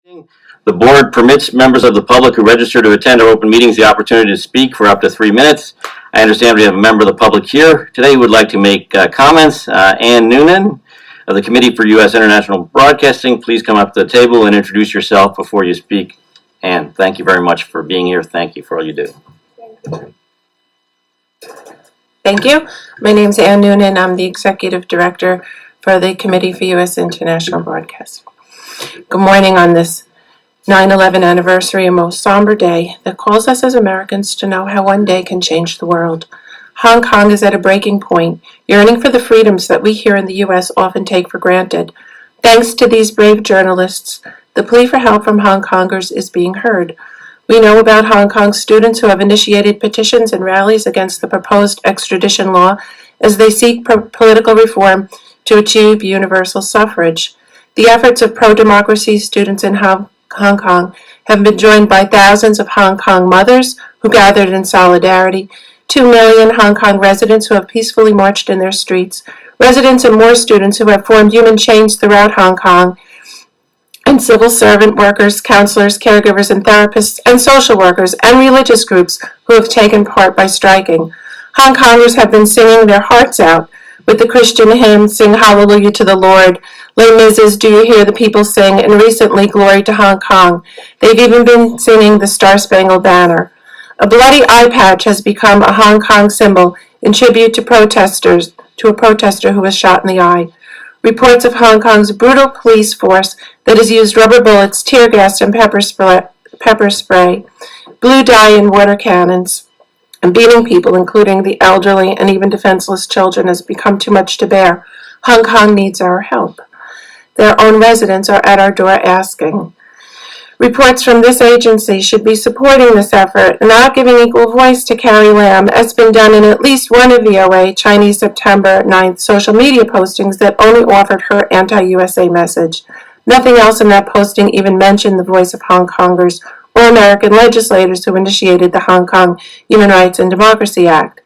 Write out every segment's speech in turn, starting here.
The board permits members of the public who register to attend our open meetings the opportunity to speak for up to 3 minutes. I understand we have a member of the public here today who would like to make comments. Ann Noonan of the Committee for U.S. International Broadcasting, please come up to the table and introduce yourself before you speak. Ann, thank you very much for being here. Thank you for all you do. Thank you. My name is Ann Noonan. I'm the Executive Director for the Committee for U.S. International Broadcasting. Good morning on this 9/11 anniversary, a most somber day that calls us as Americans to know how one day can change the world. Hong Kong is at a breaking point, yearning for the freedoms that we here in the U.S. often take for granted. Thanks to these brave journalists, the plea for help from Hong Kongers is being heard. We know about Hong Kong students who have initiated petitions and rallies against the proposed extradition law as they seek political reform to achieve universal suffrage. The efforts of pro-democracy students in Hong Kong have been joined by thousands of Hong Kong mothers who gathered in solidarity, 2 million Hong Kong residents who have peacefully marched in their streets, residents and more students who have formed human chains throughout Hong Kong, and civil servant workers, counselors, caregivers, and therapists, and social workers, and religious groups who have taken part by striking. Hong Kongers have been singing their hearts out with the Christian hymn, Sing Hallelujah to the Lord, Les Mises, Do You Hear the People Sing, and recently, Glory to Hong Kong. They've even been singing the Star-Spangled Banner. A bloody eye patch has become a Hong Kong symbol in tribute to a protester who was shot in the eye. Reports of Hong Kong's brutal police force that has used rubber bullets, tear gas, and pepper spray, blue dye, and water cannons, and beating people, including the elderly and even defenseless children, has become too much to bear. Hong Kong needs our help. Their own residents are at our door asking. Reports from this agency should be supporting this effort and not giving equal voice to Carrie Lam, as has been done in at least one of VOA Chinese September 9th social media postings that only offered her anti-USA message. Nothing else in that posting even mentioned the voice of Hong Kongers or American legislators who initiated the Hong Kong Human Rights and Democracy Act.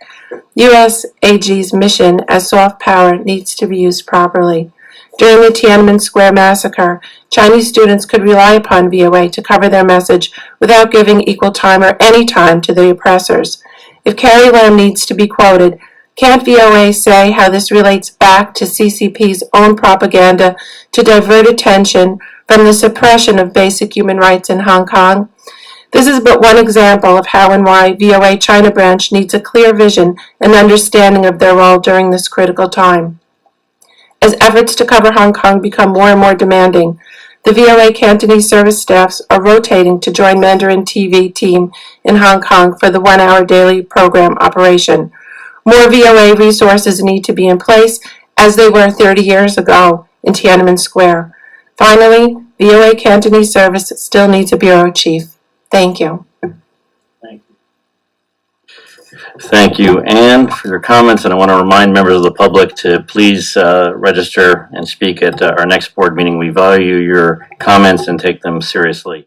USAG's mission as soft power needs to be used properly. During the Tiananmen Square massacre, Chinese students could rely upon VOA to cover their message without giving equal time or any time to the oppressors. If Carrie Lam needs to be quoted, can't VOA say how this relates back to CCP's own propaganda to divert attention from the suppression of basic human rights in Hong Kong? This is but one example of how and why VOA China branch needs a clear vision and understanding of their role during this critical time. As efforts to cover Hong Kong become more and more demanding, the VOA Cantonese service staffs are rotating to join Mandarin TV team in Hong Kong for the 1-hour daily program operation. More VOA resources need to be in place as they were 30 years ago in Tiananmen Square. Finally, VOA Cantonese service still needs a bureau chief. Thank you. Thank you, Ann, for your comments, and I want to remind members of the public to please register and speak at our next board meeting. We value your comments and take them seriously.